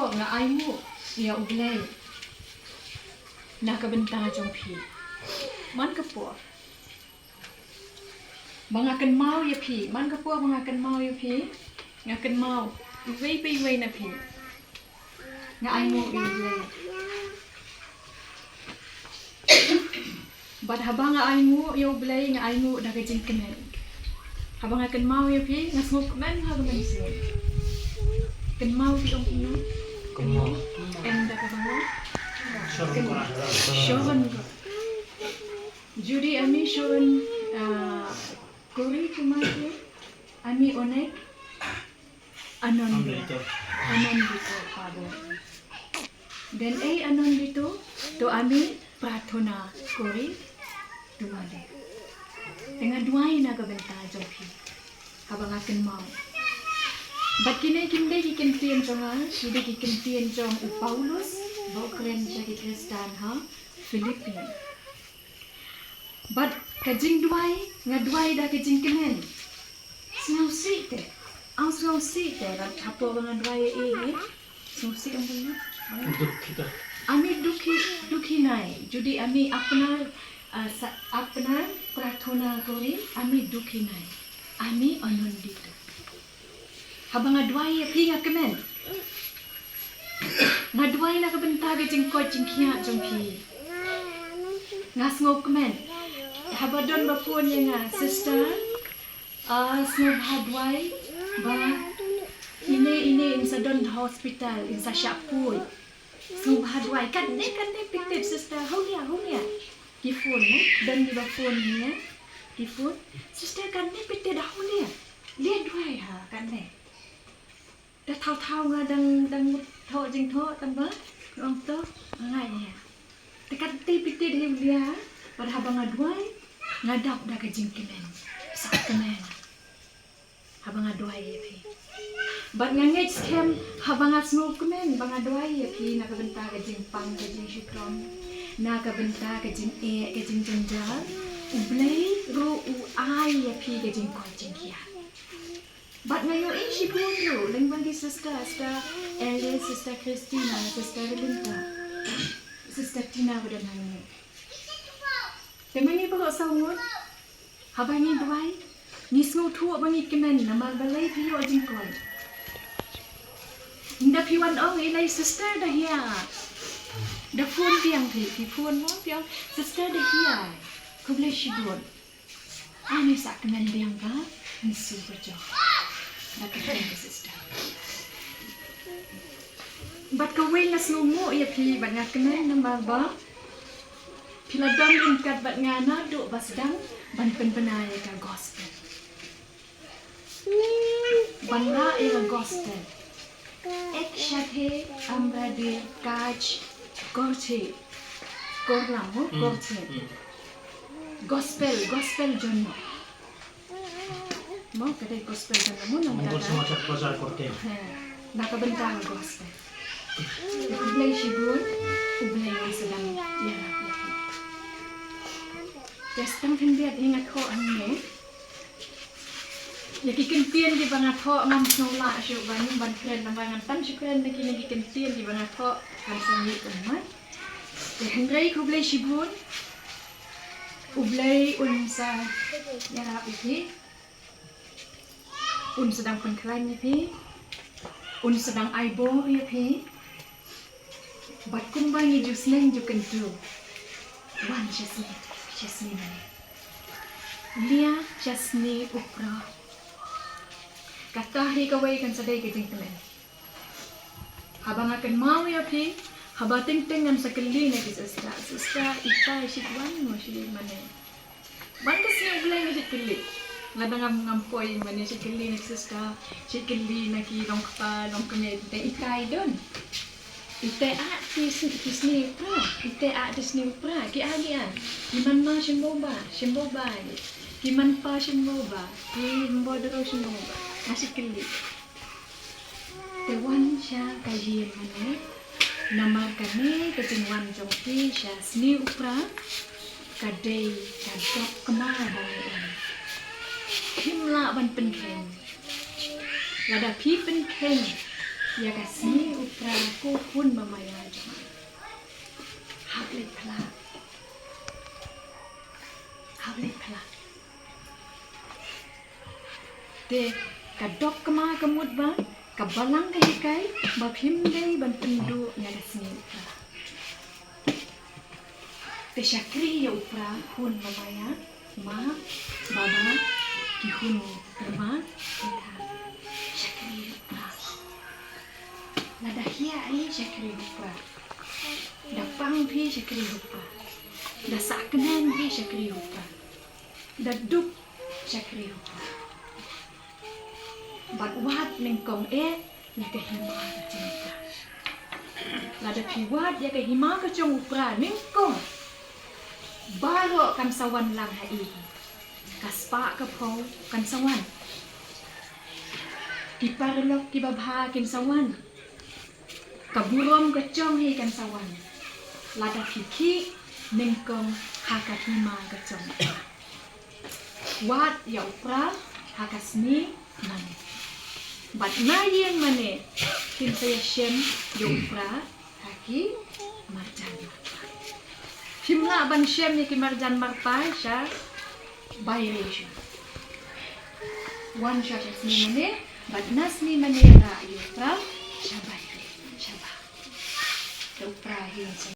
tho nga ai mu ya uglay nakabenta jong phi man ka po mga kan mau ya phi man ka po mga kan mau ya phi nga kan mau way na phi nga ai mu uglay but habang nga ay mo yung blay nga ay mo dagajing kanen habang nga kan mau yung pi nga smoke man habang nga siya kan mau pi ang ino kan mau and da ka ba shoron ko Judy ami shoron kuri kumaki ami onek anon dito pabo then anon dito to ami prathona kuri Dumade. Tengah duai na kabenta jopi. Habang akan mau. Bat kini kikin tien jonga, sudah kikin tien jong Paulus, bawa keren jadi Kristen ha, Filipin. Bat kajing duai, ngaduai dah kajing kenen. Sengau si te, rat hapo dengan duai ini, sengau si ang punya. Ami duki nai, jadi ami apnar prathona kori ami duki nai ami anandito habang adwai api nga kemen ngadwai na kabenta ga jing ko jing khia jong pi ngas ngop kemen habadon ba phone nga sister snob hadwai ba ine insadon hospital in sa shapui snob hadwai kan ne pitit sister holia di phone mo dan di phone niya di phone sister kan ne pitte dah ni dia dua ha kan ne dah thau nga dang tho jing tho tam ba ong to ngai ya tekan ti pitte dia pada habang adwai ngadap dah ke jing kenen sak kenen habang adwai ya pi bat ngangej scam habang asno kenen bang adwai ya pi nak benta ke jing pang ke jing shikrom nakabenta ke jing jendal ublay ro u ai ya pi ke jing ko jing kia but ngayon si puno lingwan di sister Ellen sister Christina sister Linda sister Tina pada nanya temangi ba sa mo habang ni duai ni snu tu bangi kemen nama balay pi o jing ko inda pi wan ong ilay sister dah ya the phone piang pi phone mo piang sister de hiya kuble shidon ani sak men piang ka ni super job na ka sister but ka way na sumo ya pi bat nga kemen number ba pila dam ringkat bat nga na do basdang ban penaya ka gospel bangga ila gospel ek shathe amra de kaj Gorche, Gorlamo, Gorche, Gospel Jono. Mau kedai gospel Jono mo nang Mungkin semacam pasar korte. Nakabenta ng gospel. Ublay shibun, ublay ang sedang yarap. Justang tindihat ingat ko ang Yakikintian di bangat ho ngam snola syu bani ban kren nambangan tam syukran lagi yakikintian di bangat ho kan sangi umat. Hendrai kublay shibun. Ublay unsa yarap iki. Un sedang pengklan iki. Un sedang aibo iki. Bat kumbang i jusneng jukentu. Wan jasni. Lia jasni upra. Kata hari kawai kan sadai ke jing kelen. Habang akan mau ya pi, haba ting ngan sakali na sister ita shikwan mo shi mane. Banda siya ulay na shikali. Ngadang ngampoy mane shikali na sister, shikali na ki dong kapa dong kame itai don. Itai a Disney pra, itai a Disney pra. Ki agi an. Iman ma shimboba. Kiman pa shimboba. Ki mbodro shimboba. Masih keli. Tewan siya kajian mana nama kami kejengwan jongki siya seni upra kadai kadok kemarin. Himla ban penken. Lada pi penken. ya kasih upra ku pun mamaya jama habli pala te kadok kema kemut ba kabalang kai ba phim dei ban pendu ya kasih upra te syakri ya upra pun mamaya ma baba kihun terma kita syakri upra Nadahia ai syakri upra. Dapang pi syakri upra. Da saknen pi syakri upra. Da duk syakri upra. Bat wat ning kong ya ke hima ka cinta. Lada pi wat ya ke hima ka jong upra ning kong. Baro kan sawan lang hai. Kaspa ka po kan sawan. Ki parlok ki babha kin sawan. Kaburom kecong hi kan sawan. Lada kiki ningkong hakahima kecong. Wat ya upra hakasni mane. Bat na yang mane tim saya shem ya upra haki marjan marpai. Himna ban shem ya ki marjan marpai sya bayresha. One shot asni mane bat nasni mane ra ya upra sya bayre. Shabah. Upra